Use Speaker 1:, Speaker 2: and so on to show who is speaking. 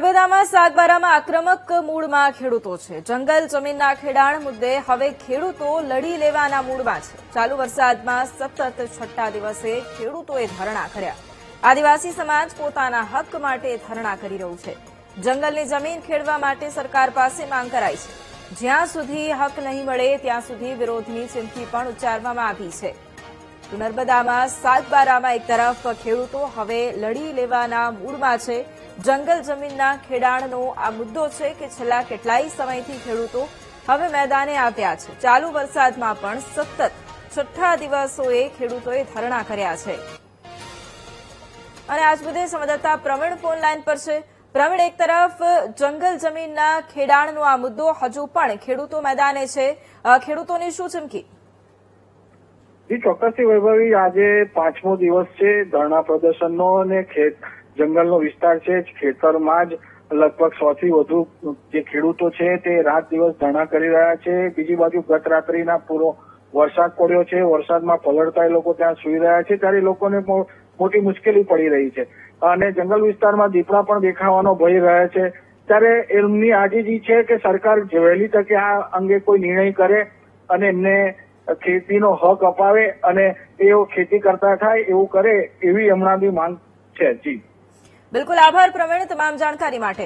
Speaker 1: નર્મદામાં સાગબારામાં આક્રમક મૂડમાં ખેડૂતો છે। જંગલ જમીનના ખેડાણ મુદ્દે હવે ખેડૂતો લડી લેવાના મૂડમાં છે। ચાલુ વરસાદમાં સતત છઠ્ઠા દિવસે ખેડૂતોએ ધરણા કર્યા। આદિવાસી સમાજ પોતાના હક માટે ધરણા કરી રહ્યું છે। જંગલની જમીન ખેડવા માટે સરકાર પાસે માંગ કરાઈ છે। જ્યાં સુધી હક નહીં મળે ત્યાં સુધી વિરોધની ચીમકી પણ ઉચ્ચારવામાં આવી છે। તો નર્મદામાં સાગબારામાં એક તરફ ખેડૂતો હવે લડી લેવાના મૂડમાં છે। જંગલ જમીનના ખેડાણનો આ મુદ્દો છે કે છેલ્લા કેટલાય સમયથી ખેડૂતો હવે મેદાને આવ્યા છે। ચાલુ વરસાદમાં પણ સતત છઠ્ઠા દિવસોએ ખેડૂતોએ ધરણા કર્યા છે। અને આજ મુદ્દે સંવાદદાતા પ્રવીણ ફોન લાઈન પર છે। પ્રવીણ, એક તરફ જંગલ જમીનના ખેડાણનો આ મુદ્દો હજુ પણ ખેડૂતો મેદાને છે। ખેડૂતોની શું ચીમકી?
Speaker 2: જી ચોક્કસથી વૈભવી, આજે 5મો દિવસ છે ધરણા પ્રદર્શનનો અને જંગલનો વિસ્તાર છે। ખેતરમાં જ લગભગ 100 થી વધુ જે ખેડૂતો છે તે રાત દિવસ ધરણા કરી રહ્યા છે। બીજી બાજુ ગત રાત્રિના પૂરો વરસાદ પડ્યો છે। વરસાદમાં પલળતા લોકો ત્યાં સૂઈ રહ્યા છે, ત્યારે લોકોને મોટી મુશ્કેલી પડી રહી છે અને જંગલ વિસ્તારમાં દીપડા પણ દેખાવાનો ભય રહે છે। ત્યારે એમની આજીજી છે કે સરકાર વહેલી તકે આ અંગે કોઈ નિર્ણય કરે અને એમને ખેતીનો હક અપાવે અને તેઓ ખેતી કરતા થાય એવું કરે, એવી હમણાંની માંગ છે। જી
Speaker 1: બિલકુલ, આભાર પ્રવીણ તમામ જાણકારી માટે।